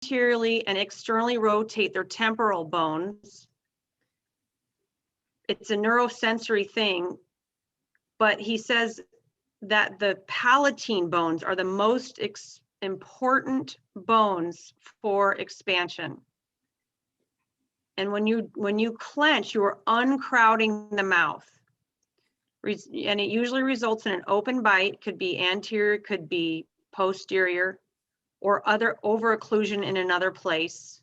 anteriorly and externally rotate their temporal bones. It's a neurosensory thing, but he says that the palatine bones are the most important bones for expansion. And when you clench, you are uncrowding the mouth. And it usually results in an open bite, could be anterior, could be posterior, or other over-occlusion in another place.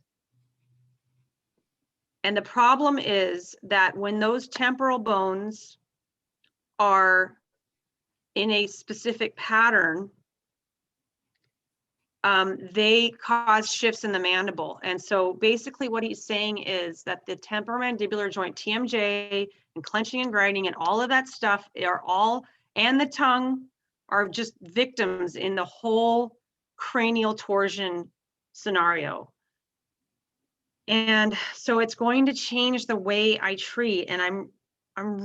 And the problem is that when those temporal bones are in a specific pattern, they cause shifts in the mandible. And so basically what he's saying is that the temporomandibular joint, TMJ, and clenching and grinding and all of that stuff are all, and the tongue, are just victims in the whole cranial torsion scenario. And so it's going to change the way I treat. And I'm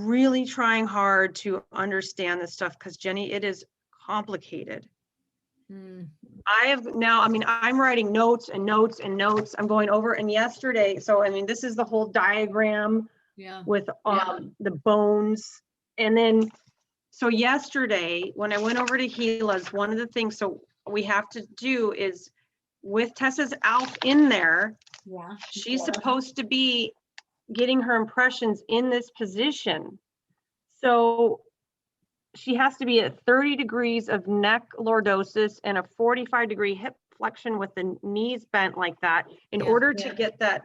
really trying hard to understand this stuff, because Jenny, it is complicated. I have now, I mean, I'm writing notes and notes and notes. I'm going over, and yesterday, so I mean, this is the whole diagram with the bones. And then, so yesterday, when I went over to Gila's, one of the things, so we have to do is, with Tessa's ALF in there, she's supposed to be getting her impressions in this position. So she has to be at 30 degrees of neck lordosis and a 45-degree hip flexion with the knees bent like that in order to get that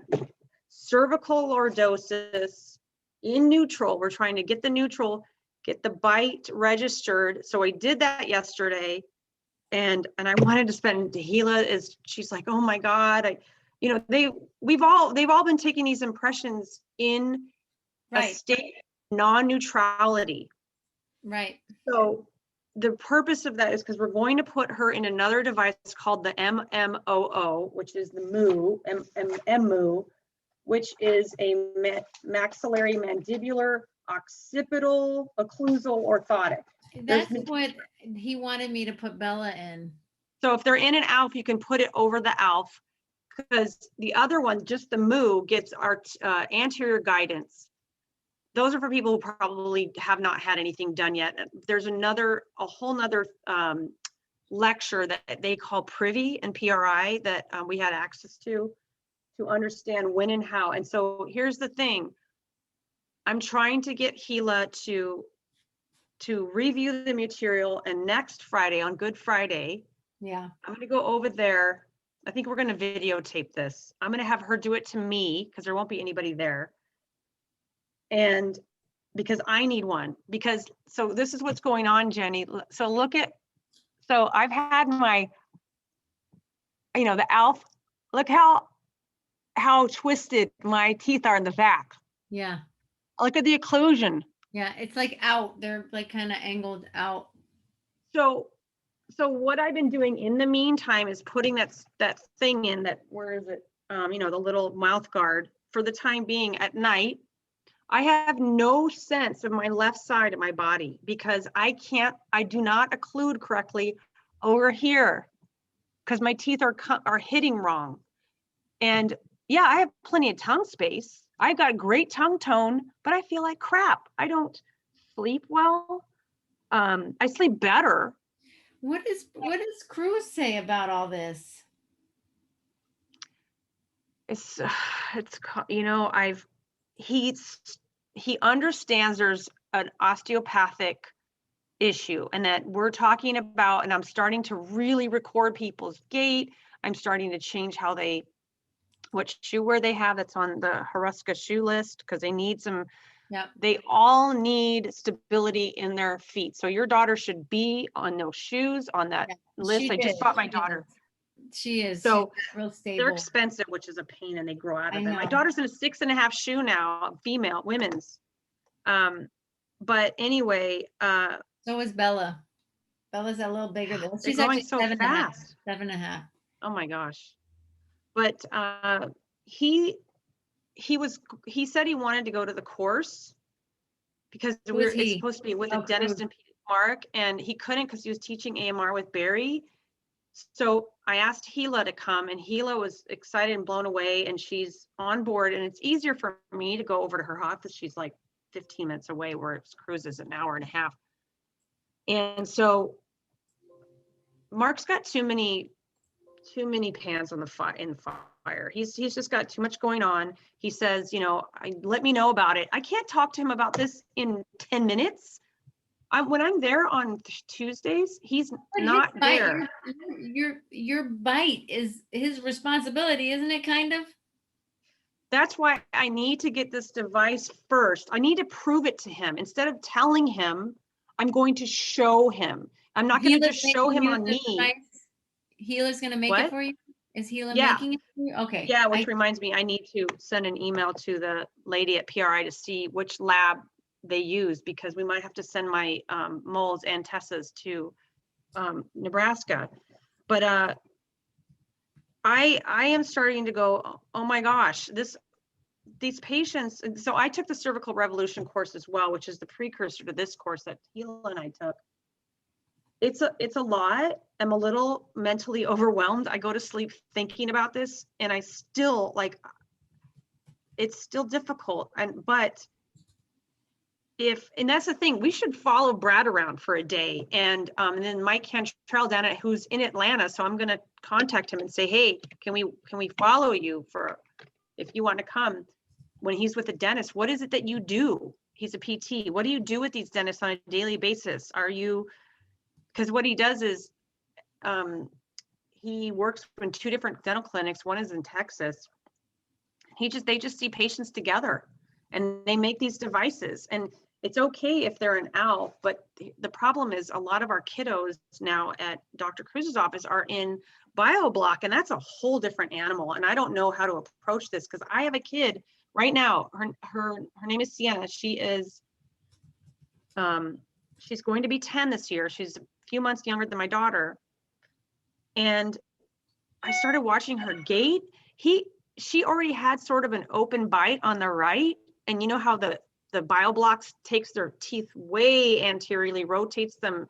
cervical lordosis in neutral. We're trying to get the neutral, get the bite registered. So I did that yesterday, and I wanted to spend, Gila she's like, oh my God, they've all been taking these impressions in a state of non-neutrality. Right. So the purpose of that is because we're going to put her in another device called the MMOO, which is the MMOO, which is a maxillary mandibular occipital occlusal orthotic. That's what he wanted me to put Bella in. So if they're in an ALF, you can put it over the ALF, because the other one, just the MOO, gets our anterior guidance. Those are for people who probably have not had anything done yet. There's a whole nother lecture that they call Privy and PRI that we had access to understand when and how. And so here's the thing. I'm trying to get Gila to review the material, and next Friday, on Good Friday, I'm going to go over there. I think we're going to videotape this. I'm going to have her do it to me, because there won't be anybody there. And because I need one, so this is what's going on, Jenny. So so I've had my, the ALF, look how twisted my teeth are in the back. Yeah. Look at the occlusion. Yeah, it's like out. They're like kind of angled out. So what I've been doing in the meantime is putting that thing in that, where is it? The little mouth guard for the time being at night. I have no sense of my left side of my body, because I do not occlude correctly over here, because my teeth are hitting wrong. And yeah, I have plenty of tongue space. I've got great tongue tone, but I feel like crap. I don't sleep well. I sleep better. What does Cruz say about all this? He understands there's an osteopathic issue, and that we're talking about, and I'm starting to really record people's gait. I'm starting to change what shoe wear they have. That's on the Haruska shoe list, because they need some. Yeah. They all need stability in their feet. So your daughter should be on those shoes on that list. I just bought my daughter. She is. So she's real stable. They're expensive, which is a pain, and they grow out of them. know. My daughter's in a 6.5 shoe now, women's. But anyway. So is Bella. Bella's a little bigger than she's going actually so 7.5. 7.5. Oh my gosh. But he said he wanted to go to the course, because it's supposed to be with a dentist and Mark, and he couldn't, because he was teaching AMR with Barry. So I asked Gila to come, and Gila was excited and blown away, and she's on board. And it's easier for me to go over to her office. She's like 15 minutes away, where Cruise is an hour and a half. And so Mark's got too many pans on the fire. He's just got too much going on. He says, let me know about it. I can't talk to him about this in 10 minutes. When I'm there on Tuesdays, he's not there. Your bite is his responsibility, isn't it, kind of? That's why I need to get this device first. I need to prove it to him. Instead of telling him, I'm going to show him. I'm not going to just show him on me. Gila's going to make it for you? Is Gila making it for you? Okay. Yeah, which reminds me, I need to send an email to the lady at PRI to see which lab they use, because we might have to send my moles and Tessa's to Nebraska. But I am starting to go, oh my gosh, these patients. So I took the Cervical Revolution course as well, which is the precursor to this course that Hila and I took. It's a lot. I'm a little mentally overwhelmed. I go to sleep thinking about this, and I still it's still difficult. But and that's the thing, we should follow Brad around for a day, and then Mike Cantrell down at who's in Atlanta. So I'm going to contact him and say, hey, can we follow you for, if you want to come when he's with the dentist? What is it that you do? He's a PT. What do you do with these dentists on a daily basis? Because what he does is he works in 2 different dental clinics. One is in Texas. They just see patients together, and they make these devices. And it's okay if they're an ALF, but the problem is a lot of our kiddos now at Dr. Cruz's office are in BioBlock, and that's a whole different animal. And I don't know how to approach this, because I have a kid right now. Her name is Sienna. She is she's going to be 10 this year. She's a few months younger than my daughter. And I started watching her gait. She already had sort of an open bite on the right. And you know how the BioBlocks takes their teeth way anteriorly, rotates them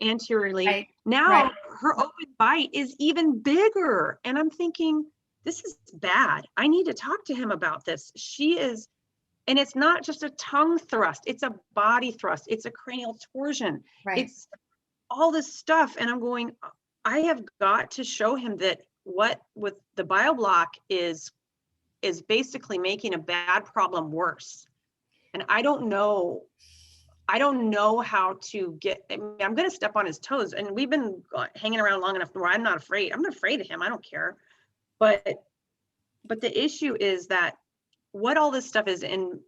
anteriorly. Right. Now her open bite is even bigger. And I'm thinking, this is bad. I need to talk to him about this. And it's not just a tongue thrust, it's a body thrust, it's a cranial torsion. Right. It's all this stuff. And I'm going, I have got to show him that what with the BioBlock is basically making a bad problem worse. And I don't know how to I'm going to step on his toes. And we've been hanging around long enough where I'm not afraid. I'm not afraid of him. I don't care. But the issue is that what all this stuff is, and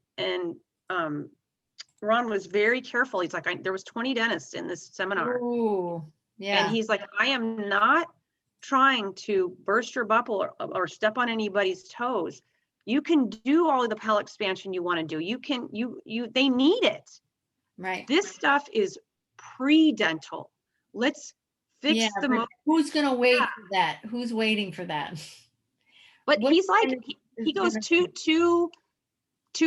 Ron was very careful. He's like, there was 20 dentists in this seminar. Ooh, yeah. And he's like, I am not trying to burst your bubble or step on anybody's toes. You can do all of the palate expansion you want to do. They need it. Right. This stuff is pre-dental. Let's fix who's going to wait for that? Who's waiting for that? But he's like, he goes two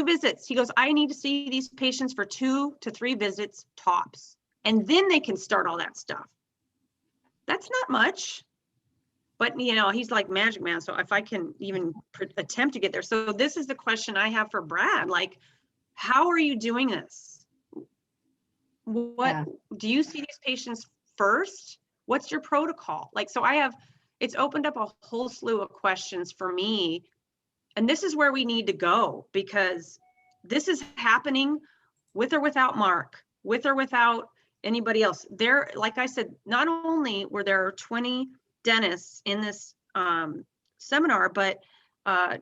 visits. He goes, I need to see these patients for 2 to 3 visits tops. And then they can start all that stuff. That's not much. But, he's like Magic Man. So if I can even attempt to get there. So this is the question I have for Brad. Like, how are you doing this? Do you see these patients first? What's your protocol? Like, so it's opened up a whole slew of questions for me. And this is where we need to go, because this is happening with or without Mark, with or without anybody else. There, like I said, not only were there 20 dentists in this seminar, but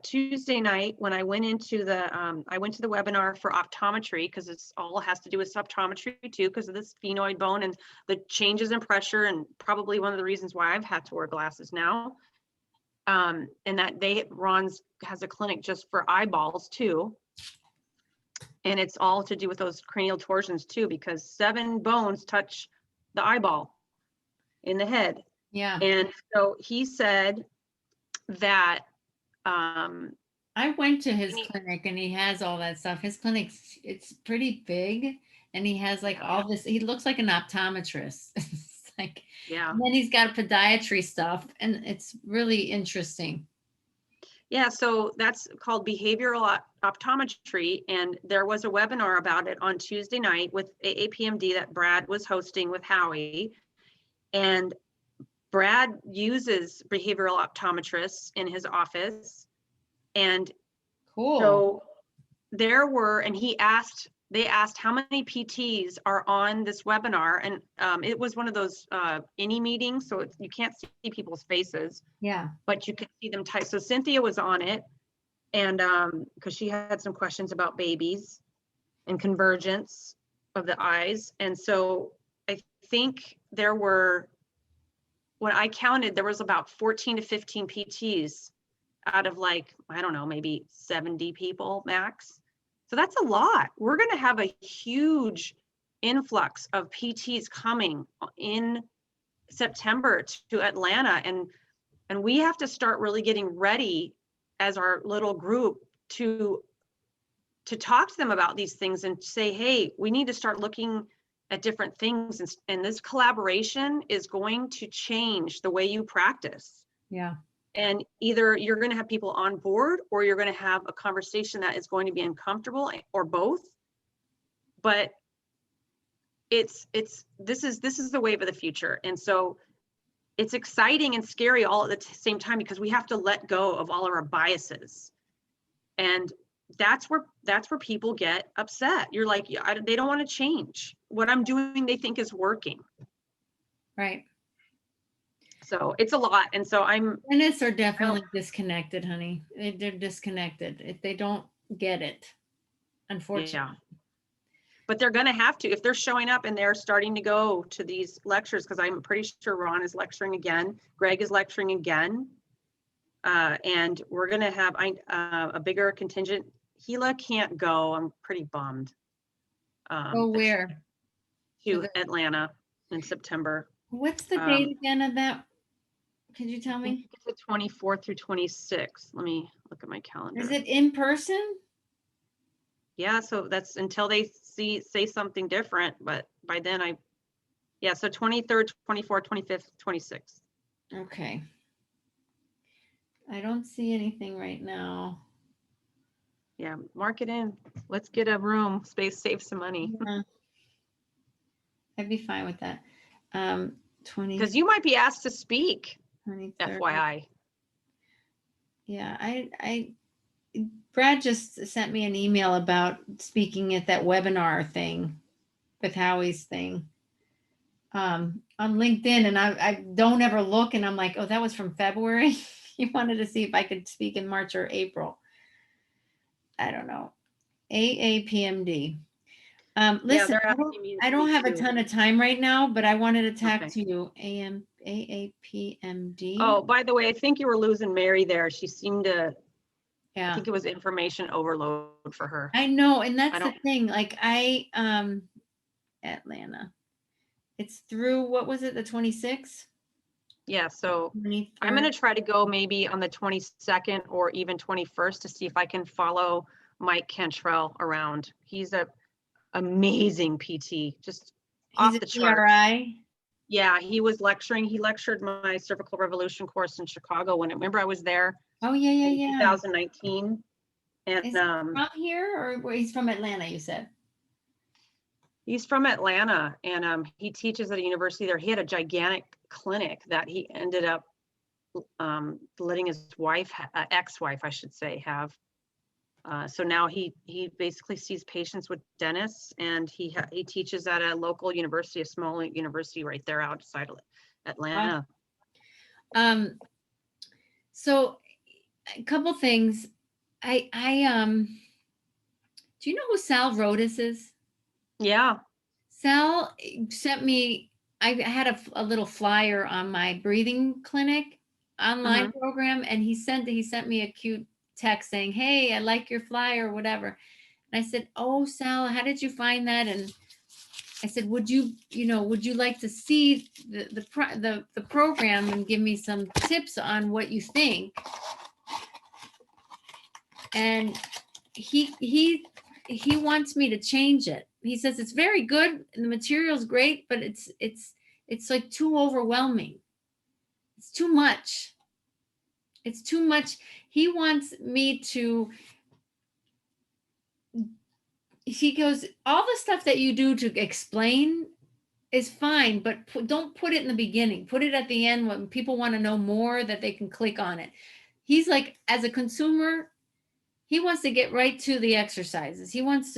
Tuesday night when I went into the webinar for optometry, because it's all has to do with optometry too, because of this sphenoid bone and the changes in pressure, and probably one of the reasons why I've had to wear glasses now. And that Ron's has a clinic just for eyeballs too. And it's all to do with those cranial torsions too, because 7 bones touch the eyeball in the head. Yeah. And so he said that I went to his clinic, and he has all that stuff. His it's pretty big, and he has like all this. He looks like an optometrist. like, Yeah. and then he's got podiatry stuff, and it's really interesting. Yeah, so that's called behavioral optometry, and there was a webinar about it on Tuesday night with AAPMD that Brad was hosting with Howie, and Brad uses behavioral optometrists in his office, and Cool. so there were, and they asked how many PTs are on this webinar, and it was one of those any meetings, so you can't see people's faces. Yeah. But you can see them type. So Cynthia was on it, and because she had some questions about babies and convergence of the eyes. And so I think there were, when I counted, there was about 14 to 15 PTs out of like, I don't know, maybe 70 people max. So that's a lot. We're going to have a huge influx of PTs coming in September to Atlanta, and we have to start really getting ready as our little group to talk to them about these things and say, hey, we need to start looking at different things, and this collaboration is going to change the way you practice. Yeah. And either you're going to have people on board, or you're going to have a conversation that is going to be uncomfortable, or both. But this is the wave of the future. And so it's exciting and scary all at the same time, because we have to let go of all of our biases. And that's where people get upset. You're like, they don't want to change what I'm doing. They think is working. Right. So it's a lot. And so dentists are definitely disconnected, honey. They're disconnected if they don't get it, unfortunately. Yeah. But they're going to have to, if they're showing up and they're starting to go to these lectures, because I'm pretty sure Ron is lecturing again, Greg is lecturing again, and we're going to have a bigger contingent. Gila can't go. I'm pretty bummed. Where? To Atlanta in September. What's the date again of that? Could you tell me? It's the 24th through 26th. Let me look at my calendar. Is it in person? Yeah, so that's until they say something different, but by then so 23rd, 24th, 25th, 26th. Okay. I don't see anything right now. Yeah, mark it in. Let's get a room space, save some money. Yeah. I'd be fine with that. 20. Because you might be asked to speak. 23rd. FYI. Yeah, Brad just sent me an email about speaking at that webinar thing with Howie's thing on LinkedIn, and I don't ever look, and I'm like, oh, that was from February. He wanted to see if I could speak in March or April. I don't know. AAPMD. Listen, I don't have a ton of time right now, but I wanted to talk to you. AAPMD. Oh, by the way, I think you were losing Mary there. She seemed to, I think it was information overload for her. I know, and that's the thing. Like Atlanta. It's through, what was it, the 26th? Yeah, so 23rd. I'm going to try to go maybe on the 22nd or even 21st to see if I can follow Mike Cantrell around. He's a amazing PT, just off the charts. Yeah, he was lecturing. He lectured my cervical revolution course in Chicago remember I was there. Oh yeah. 2019. And is he from here, or he's from Atlanta, you said? He's from Atlanta, and he teaches at a university there. He had a gigantic clinic that he ended up letting his wife, ex-wife, I should say, have. So now he basically sees patients with dentists, and he teaches at a local university, a small university right there outside of Atlanta. Wow. So a couple things. Do you know who Sal Rodas is? Yeah. Sal sent me, I had a little flyer on my breathing clinic online program, and he sent me a cute text saying, hey, I like your flyer or whatever. And I said, oh, Sal, how did you find that? And I said, would you like to see the program and give me some tips on what you think? And he wants me to change it. He says it's very good and the material's great, but it's It's like too overwhelming. It's too much. It's too much. He wants me to, he goes, all the stuff that you do to explain is fine, but don't put it in the beginning. Put it at the end when people want to know more, that they can click on it. He's like, as a consumer, he wants to get right to the exercises. He wants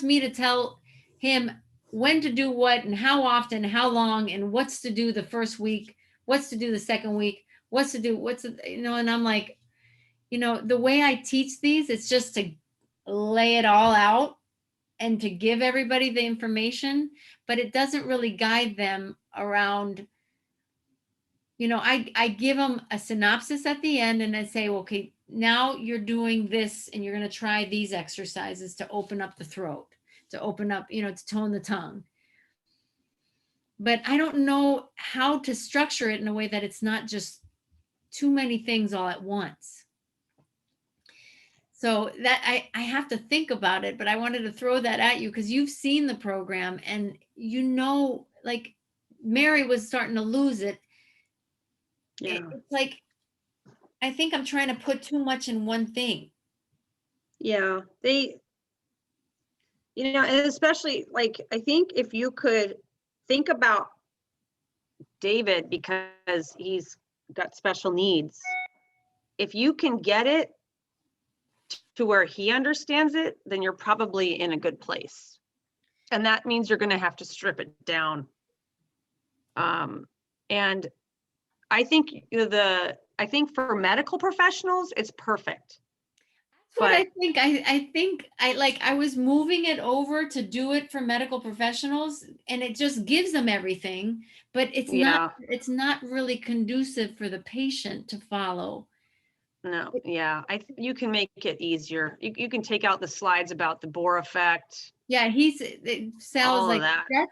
me to tell him when to do what and how often, how long, and what's to do the first week, what's to do the second week, and I'm like, the way I teach these, it's just to lay it all out and to give everybody the information, but it doesn't really guide them around. I give them a synopsis at the end, and I say, okay, now you're doing this and you're going to try these exercises to open up the throat, to open up, to tone the tongue. But I don't know how to structure it in a way that it's not just too many things all at once. So that I have to think about it, but I wanted to throw that at you because you've seen the program, and like Mary was starting to lose it. Yeah. It's like, I think I'm trying to put too much in one thing. Yeah, and especially like, I think if you could think about David, because he's got special needs, if you can get it to where he understands it, then you're probably in a good place. And that means you're going to have to strip it down. And I think for medical professionals, it's perfect. That's what I think. I think I was moving it over to do it for medical professionals, and it just gives them everything, but it's not really conducive for the patient to follow. No, yeah, you can make it easier. You can take out the slides about the Bohr effect. Yeah, Sal's like,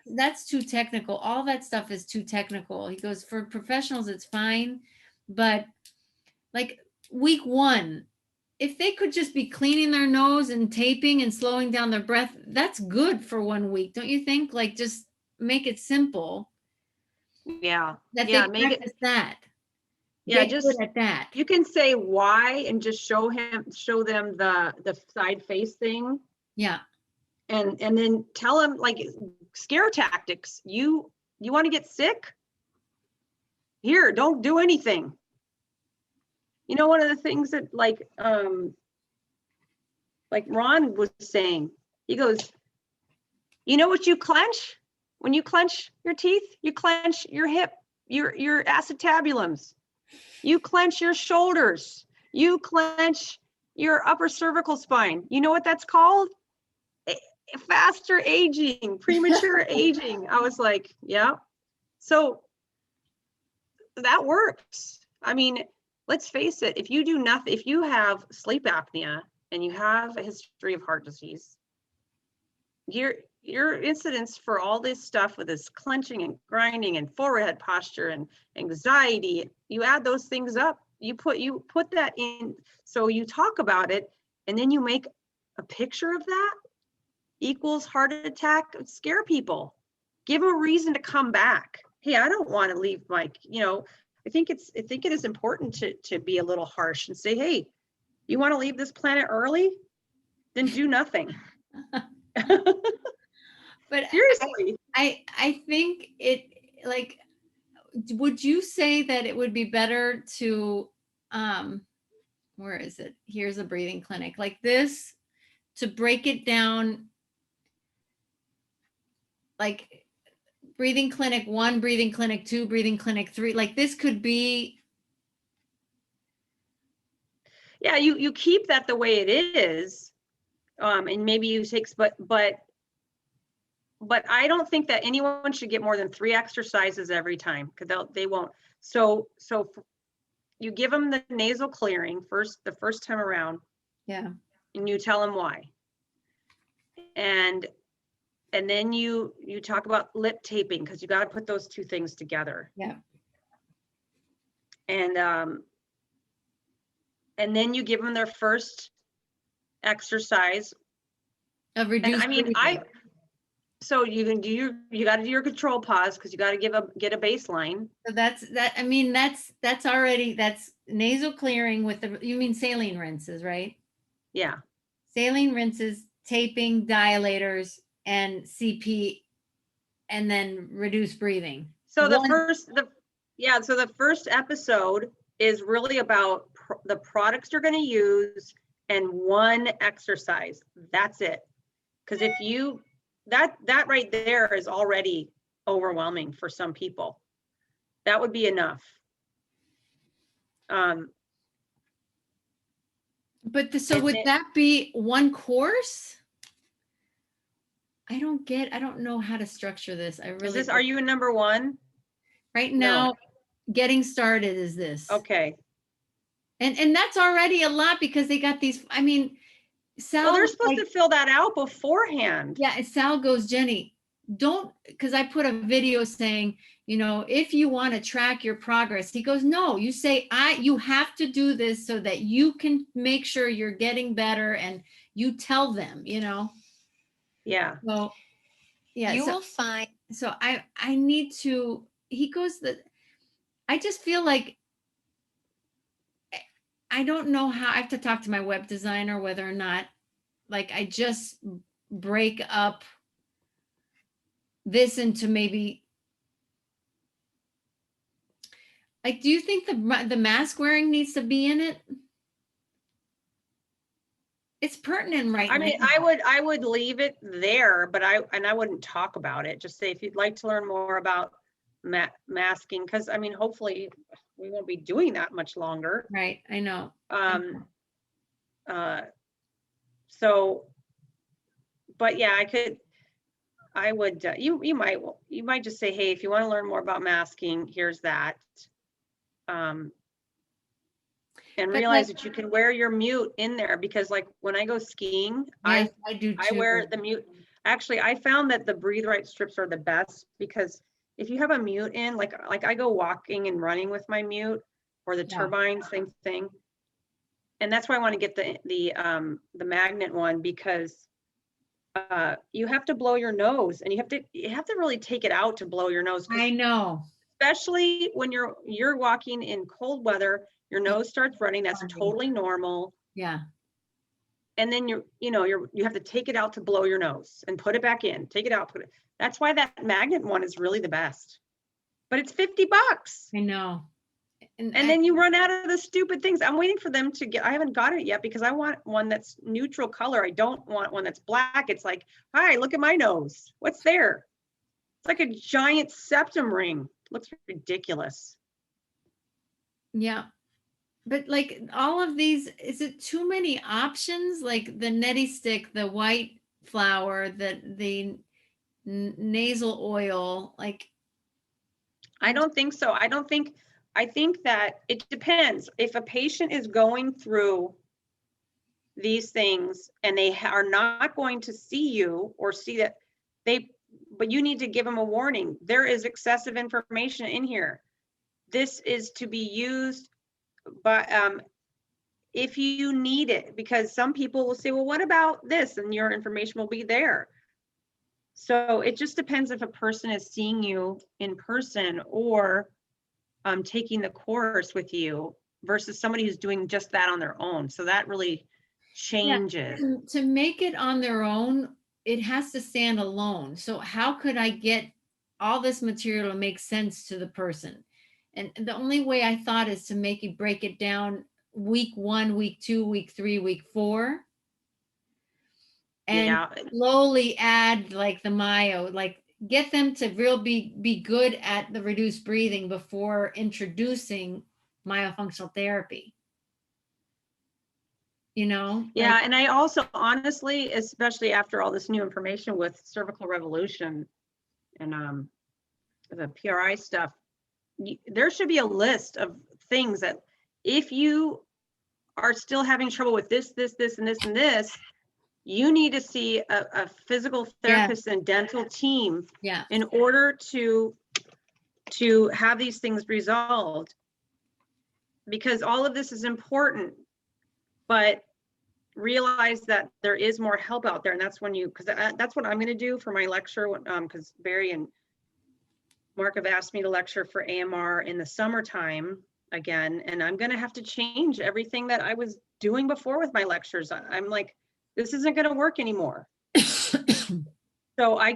that's too technical. All that stuff is too technical. He goes, for professionals, it's fine, but like week 1, if they could just be cleaning their nose and taping and slowing down their breath, that's good for 1 week, don't you think? Like, just make it simple. Yeah. That they practice that. Yeah, get good at that. You can say why and just show them the side face thing. Yeah. And then tell them, like, scare tactics. You want to get sick? Here, don't do anything. One of the things that like Ron was saying, he goes, what you clench? When you clench your teeth, you clench your hip, your acetabulums. You clench your shoulders. You clench your upper cervical spine. You know what that's called? Faster aging, premature aging. I was like, yeah. So that works. I mean, let's face it, if you do nothing, if you have sleep apnea and you have a history of heart disease, your incidence for all this stuff with this clenching and grinding and forehead posture and anxiety, you add those things up, you put that in. So you talk about it, and then you make a picture of that equals heart attack. Scare people, give them a reason to come back. Hey, I don't want to leave I think it is important to be a little harsh and say, hey, you want to leave this planet early? Then do nothing. But seriously, I think it, like, would you say that it would be better to, where is it? Here's a breathing clinic like this, to break it down, like breathing clinic 1, breathing clinic 2, breathing clinic 3, like this could be. Yeah, you keep that the way it is, and maybe you take, but I don't think that anyone should get more than 3 exercises every time, because they won't. So you give them the nasal clearing the first time around. Yeah. And you tell them why. And then you talk about lip taping, because you got to put those 2 things together. Yeah. And then you give them their first exercise of reduced breathing. So you can do you got to do your control pause because you got to get a baseline. So I mean, that's already, that's nasal clearing with you mean saline rinses, right? Yeah. Saline rinses, taping, dilators, and CP, and then reduce breathing. So the first episode is really about the products you're going to use and one exercise. That's it. Because if you, that right there is already overwhelming for some people. That would be enough. But so would that be one course? I don't know how to structure this. I really. Are you in number one? Right now, getting started is this. Okay. And that's already a lot because they got these, I mean, Sal. Well, they're supposed to fill that out beforehand. Yeah, and Sal goes, Jenny, don't, because I put a video saying, you know, if you want to track your progress, he goes, no, you say, you have to do this so that you can make sure you're getting better, and you tell them, you know. Yeah. Well, yeah, you will find. So I need to, he goes that, I just feel like, I don't know how, I have to talk to my web designer whether or not, like, I just break up this into maybe, like, do you think the mask wearing needs to be in it? It's pertinent right now. I mean, I would leave it there, but I wouldn't talk about it. Just say, if you'd like to learn more about masking, because I mean, hopefully we won't be doing that much longer. Right, I know. So, but yeah, I would, you might just say, hey, if you want to learn more about masking, here's that. And realize that you can wear your mute in there, because like when I go skiing, yes, I do too. I wear the mute. Actually, I found that the Breathe Right strips are the best, because if you have a mute in, like I go walking and running with my mute, or the turbine, same thing. And that's why I want to get the magnet one, because you have to blow your nose, and you have to really take it out to blow your nose. I know. Especially when you're walking in cold weather, your nose starts running. That's totally normal. Yeah. And then you have to take it out to blow your nose and put it back in, take it out, put it. That's why that magnet one is really the best. But it's $50. I know. And then you run out of the stupid things. I'm waiting for them to get, I haven't got it yet, because I want one that's neutral color. I don't want one that's black. It's like, hi, look at my nose. What's there? It's like a giant septum ring. Looks ridiculous. Yeah. But like all of these, is it too many options? Like the neti stick, the white flower, the nasal oil, like. I don't think so. I think that it depends. If a patient is going through these things and they are not going to see you or see that but you need to give them a warning. There is excessive information in here. This is to be used, but if you need it, because some people will say, well, what about this? And your information will be there. So it just depends if a person is seeing you in person or taking the course with you versus somebody who's doing just that on their own. So that really changes. Yeah. To make it on their own, it has to stand alone. So how could I get all this material to make sense to the person? And the only way I thought is to break it down week 1, week 2, week 3, week 4. And slowly add like the myo, like get them to be good at the reduced breathing before introducing myofunctional therapy. You know? Yeah, and I also honestly, especially after all this new information with cervical revolution and the PRI stuff, there should be a list of things that if you are still having trouble with this, and this, you need to see a physical therapist and dental team in order to have these things resolved, because all of this is important. But realize that there is more help out there. And that's when you, because that's what I'm going to do for my lecture, because Barry and Mark have asked me to lecture for AMR in the summertime again, and I'm going to have to change everything that I was doing before with my lectures. I'm like, this isn't going to work anymore. So I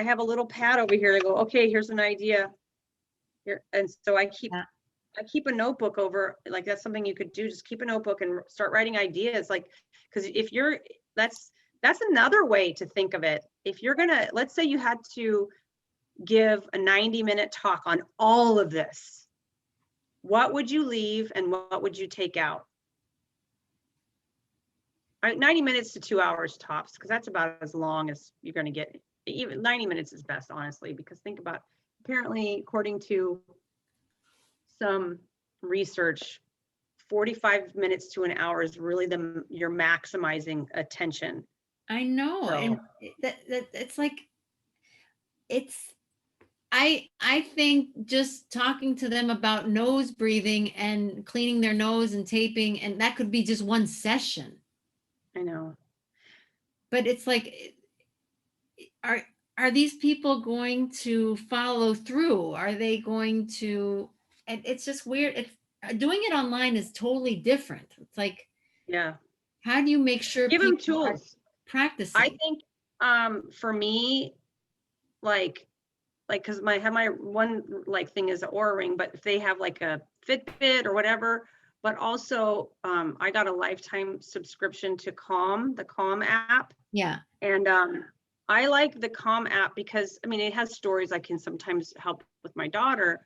have a little pad over here to go, okay, here's an idea here. And so I keep a notebook over, like, that's something you could do. Just keep a notebook and start writing ideas. Like, because if you're, that's another way to think of it. If you're going to, let's say you had to give a 90-minute talk on all of this, what would you leave and what would you take out? 90 minutes to 2 hours tops, because that's about as long as you're going to get. Even 90 minutes is best, honestly, because think about, apparently, according to some research, 45 minutes to an hour is really you're maximizing attention. I know. So, and it's like, I think just talking to them about nose breathing and cleaning their nose and taping, and that could be just one session. I know. But it's like, are these people going to follow through? Are they going to, and it's just weird. Doing it online is totally different. It's like, yeah. How do you make sure give them tools practicing? I think for me, like because my one like thing is an Oura ring, but if they have like a Fitbit or whatever, but also I got a lifetime subscription to the Calm app. Yeah. And I like the Calm app because, I mean, it has stories I can sometimes help with my daughter.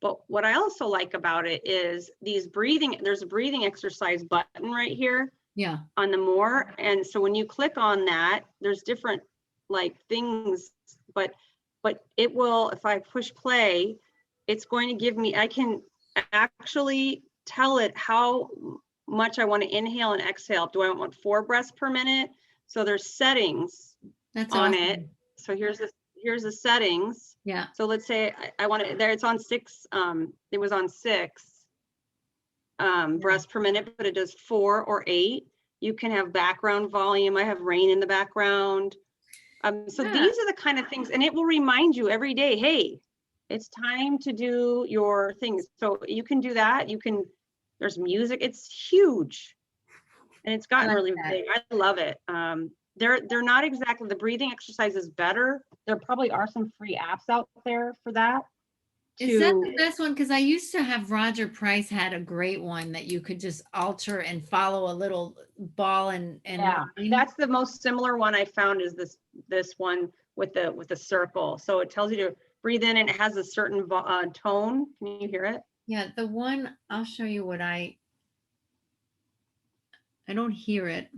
But what I also like about it is there's a breathing exercise button right here. Yeah. On the more. And so when you click on that, there's different like things, but it will, if I push play, it's going to give me, I can actually tell it how much I want to inhale and exhale. Do I want 4 breaths per minute? So there's settings on it. So here's the settings. Yeah. So let's say I want it there. It's on 6. It was on 6 breaths per minute, but it does 4 or 8. You can have background volume. I have rain in the background. So these are the kind of things, and it will remind you every day, hey, it's time to do your things. So you can do that. There's music. It's huge, and it's gotten really big. I love it. They're not exactly, the breathing exercise is better. There probably are some free apps out there for that. Is that the best one? Because I used to have Roger Price had a great one that you could just alter and follow a little ball and yeah, that's the most similar one I found is this one with the circle. So it tells you to breathe in and it has a certain tone. Can you hear it? Yeah, the one, I'll show you what I don't hear it.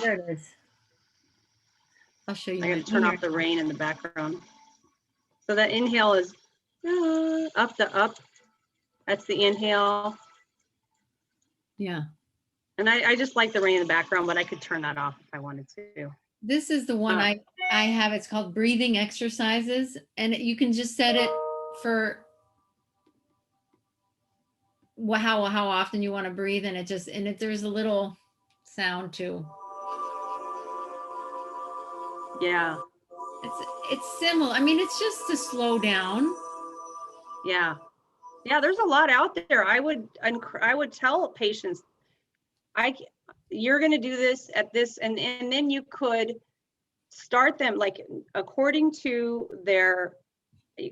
There it is. I'll show you. I got to turn off the rain in the background. So that inhale is up. That's the inhale. Yeah. And I just like the rain in the background, but I could turn that off if I wanted to. This is the one I have. It's called breathing exercises, and you can just set it for how often you want to breathe, and there's a little sound too. Yeah. It's similar. I mean, it's just to slow down. Yeah. Yeah, there's a lot out there. I would tell patients, you're going to do this at this, and then you could start them like according to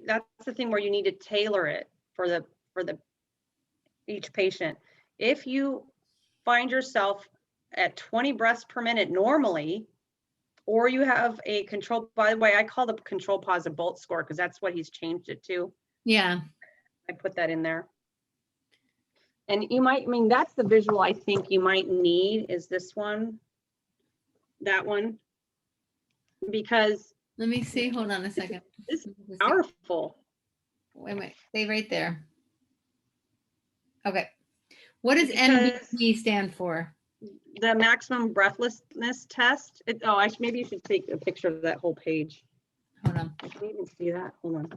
that's the thing where you need to tailor it for each patient. If you find yourself at 20 breaths per minute normally, or you have a control, by the way, I call the control pause a Bolt score because that's what he's changed it to. Yeah. I put that in there. And that's the visual I think you might need is this one, that one, because. Let me see, hold on a second. This is powerful. Wait a minute, stay right there. Okay. What does MBT stand for? The maximum breathlessness test. Maybe you should take a picture of that whole page. Hold on. I can't even see that. Hold on.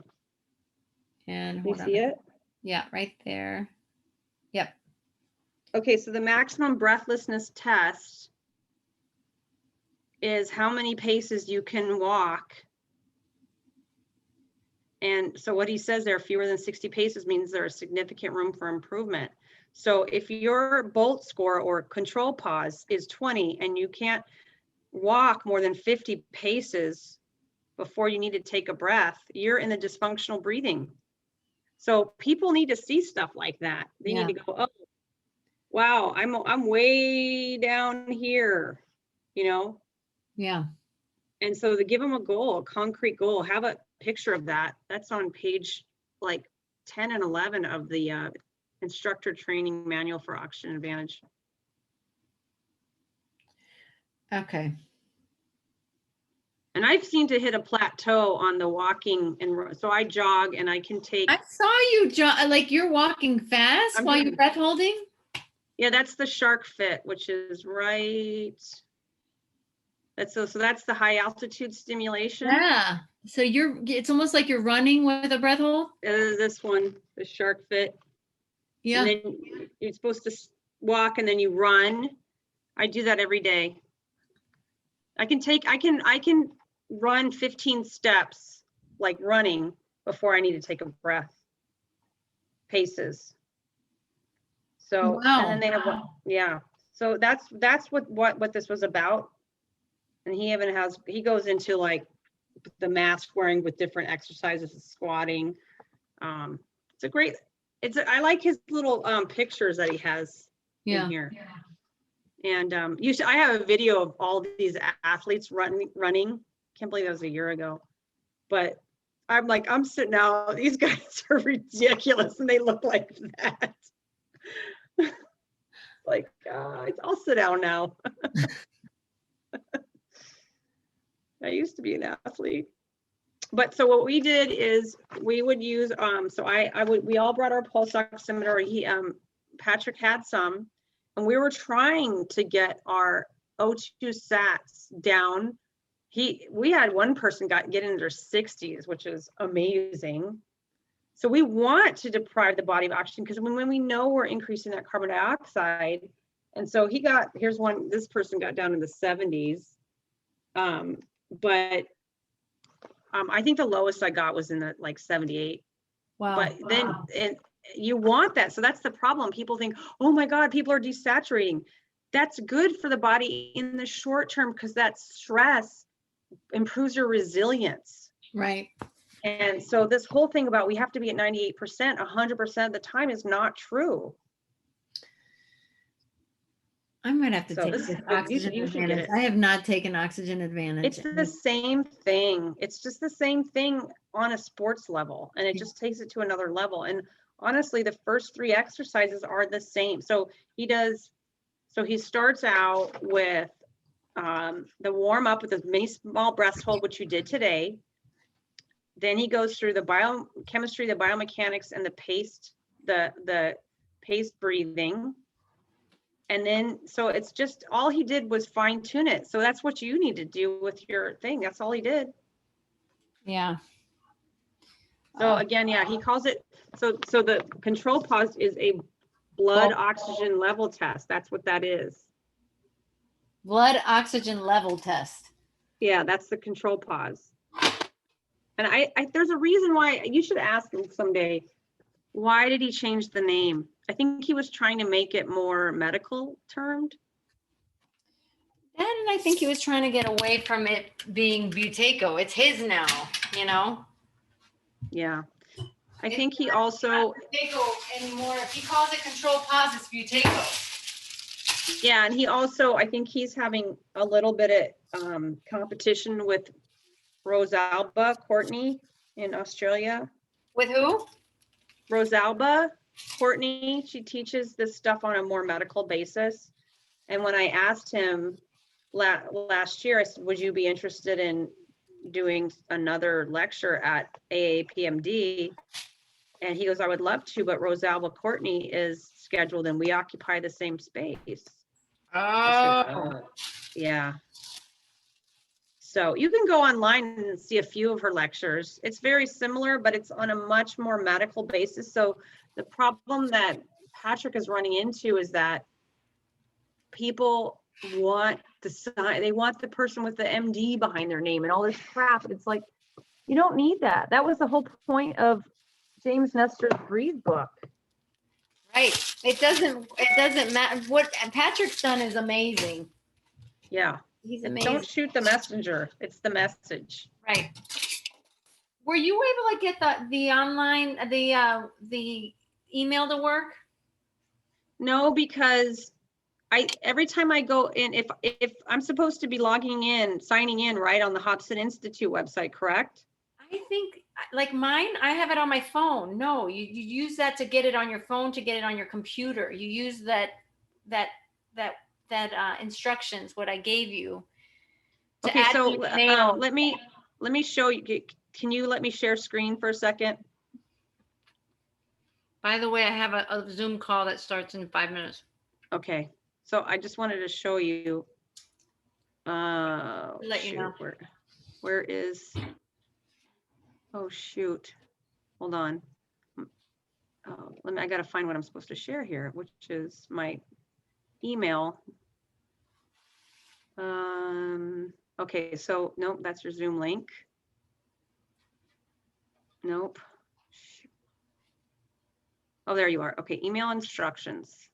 And you see it? Yeah, right there. Yep. Okay, so the maximum breathlessness test is how many paces you can walk. And so what he says there, fewer than 60 paces, means there's significant room for improvement. So if your Bolt score or control pause is 20 and you can't walk more than 50 paces before you need to take a breath, you're in the dysfunctional breathing. So people need to see stuff like that. They need to go, oh, wow, I'm way down here, you know? Yeah. And so to give them a goal, a concrete goal, have a picture of that. That's on page like 10 and 11 of the instructor training manual for Oxygen Advantage. Okay. And I've seen to hit a plateau on the walking, and so I jog and I can take. I saw you like you're walking fast while you're breath holding. Yeah, that's the Shark Fit, which is right. So that's the high altitude stimulation. Yeah. So it's almost like you're running with a breath hold. This one, the Shark Fit. Yeah. And then you're supposed to walk and then you run. I do that every day. I can run 15 steps like running before I need to take a breath. Paces. So and then they have yeah. So that's what this was about. And he goes into like the mask wearing with different exercises, squatting. I like his little pictures that he has in here. And I have a video of all these athletes running. Can't believe that was a year ago. But I'm sitting out, these guys are ridiculous and they look like that. Like, I'll sit down now. I used to be an athlete. But so what we did is we would use, we all brought our pulse oximeter. Patrick had some, and we were trying to get our O2 sats down. We had one person get into their 60s, which is amazing. So we want to deprive the body of oxygen because when we know we're increasing that carbon dioxide, and so this person got down in the 70s. But I think the lowest I got was in the like 78. Wow. But then and you want that. So that's the problem. People think, oh my God, people are desaturating. That's good for the body in the short term because that stress improves your resilience. Right. And so this whole thing about we have to be at 98%, 100% of the time is not true. I might have to take this Oxygen Advantage. I have not taken Oxygen Advantage. It's the same thing. It's just the same thing on a sports level, and it just takes it to another level. And honestly, the first 3 exercises are the same. So he starts out with the warm up with a mini small breath hold, which you did today. Then he goes through the biochemistry, the biomechanics, and the paced breathing. And then, so it's just, all he did was fine tune it. So that's what you need to do with your thing. That's all he did. Yeah. So again, yeah, he calls it, so the control pause is a blood oxygen level test. That's what that is. Blood oxygen level test. Yeah, that's the control pause. And there's a reason why you should ask him someday, why did he change the name? I think he was trying to make it more medical termed. And I think he was trying to get away from it being Buteyko. It's his now, you know? Yeah. I think he also... Buteyko anymore. If he calls it control pause, it's Buteyko. Yeah, and he also, I think he's having a little bit of competition with Rosalba Courtney in Australia. With who? Rosalba Courtney. She teaches this stuff on a more medical basis. And when I asked him last year, I said, would you be interested in doing another lecture at AAPMD? And he goes, I would love to, but Rosalba Courtney is scheduled and we occupy the same space. Oh. Yeah. So you can go online and see a few of her lectures. It's very similar, but it's on a much more medical basis. So the problem that Patrick is running into is that people want the sign, they want the person with the MD behind their name and all this crap. And it's like, you don't need that. That was the whole point of James Nestor's Breathe book. Right. It doesn't matter. What Patrick's done is amazing. Yeah. He's And amazing. don't shoot the messenger. It's the message. Right. Were you able to get the online, the email to work? No, because every time I go in, if I'm supposed to be logging in, signing in, right, on the Hobson Institute website, correct? I think like mine, I have it on my phone. No, you use that to get it on your phone, to get it on your computer. You use that instructions, what I gave you. Okay, so let me show you. Can you let me share screen for a second? By the way, I have a Zoom call that starts in 5 minutes. Okay, so I just wanted to show you. Let you know. Where is? Oh shoot! Hold on. Oh, I got to find what I'm supposed to share here, which is my email. Okay, so nope, that's your Zoom link. Nope. Oh, there you are. Okay, email instructions.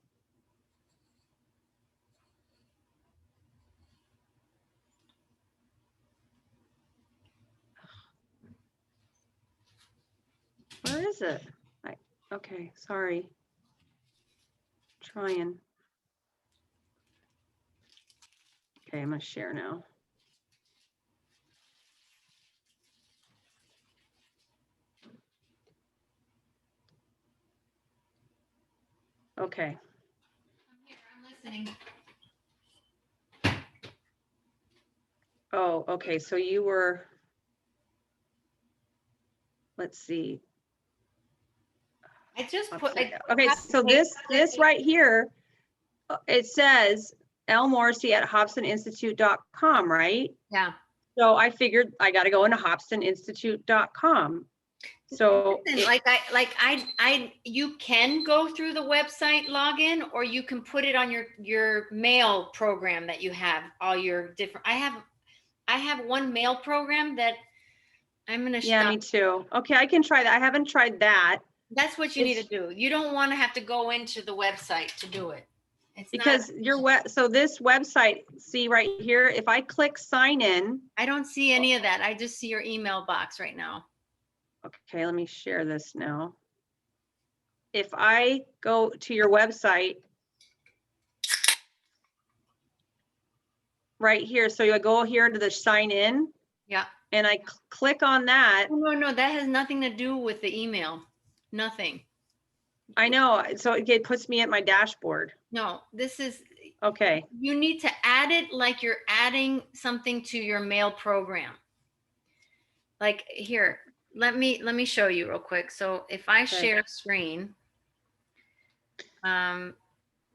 Where is it? Okay, sorry. Trying. Okay, I'm gonna share now. Okay. I'm listening. Oh, okay, so you were, let's see. I just put. Okay, so this right here, it says lmorrissey@hobsoninstitute.com, right? Yeah. So I figured I got to go into hobsoninstitute.com. So you can go through the website login, or you can put it on your mail program that you have all your different. I have one mail program that I'm going to. Yeah, me too. Okay, I can try that. I haven't tried that. That's what you need to do. You don't want to have to go into the website to do it. It's because so this website, see right here, if I click sign in. I don't see any of that. I just see your email box right now. Okay, let me share this now. If I go to your website right here, so you go here to the sign in. Yeah. And I click on that. No, that has nothing to do with the email. Nothing. I know. So it puts me at my dashboard. No, this is. Okay. You need to add it like you're adding something to your mail program. Like here, let me show you real quick. So if I share screen,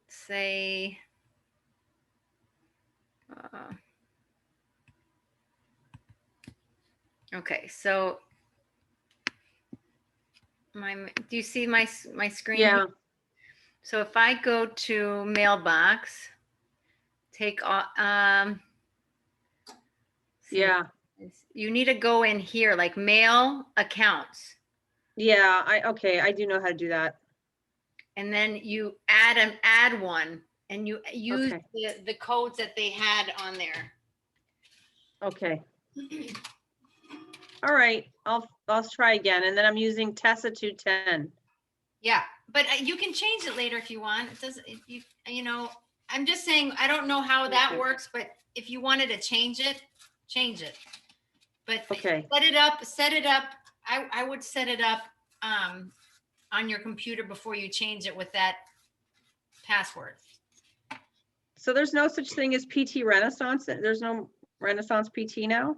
say, okay, so do you see my screen? Yeah. So if I go to mailbox, take yeah. You need to go in here like mail accounts. Yeah, I do know how to do that. And then you add one, and you use the codes that they had on there. Okay. All right, I'll try again, and then I'm using Tessa 210. Yeah, but you can change it later if you want. It doesn't. You know, I'm just saying I don't know how that works, but if you wanted to change it, change it. But set it up. I would set it up on your computer before you change it with that password. So there's no such thing as PT Renaissance? There's no Renaissance PT now?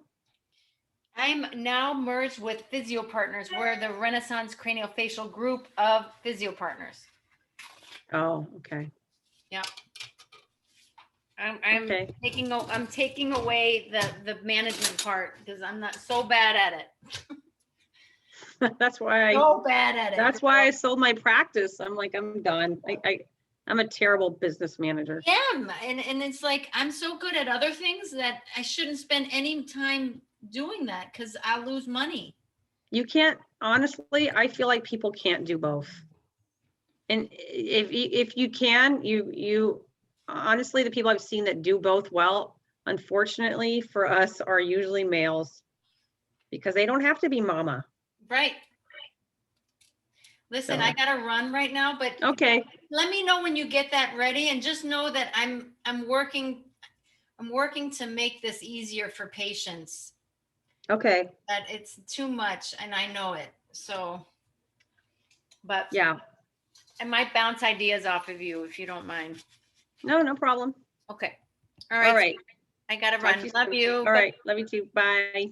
I'm now merged with Physio Partners. We're the Renaissance Craniofacial group of Physio Partners. Oh, okay. Yeah. I'm taking away the management part because I'm not so bad at it. That's why So bad at it. that's why I sold my practice. I'm like, I'm done. I'm a terrible business manager. Yeah, and it's like I'm so good at other things that I shouldn't spend any time doing that because I'll lose money. You can't, honestly, I feel like people can't do both. And if you can, you honestly, the people I've seen that do both well, unfortunately for us, are usually males because they don't have to be mama. Right. Listen, So. I gotta run right now, but Okay. let me know when you get that ready, and just know that I'm working to make this easier for patients. Okay. That it's too much, and I know it. So, but Yeah. I might bounce ideas off of you if you don't mind. No problem. Okay. All right. All right. I gotta run. Love you. All right. Love you too. Bye.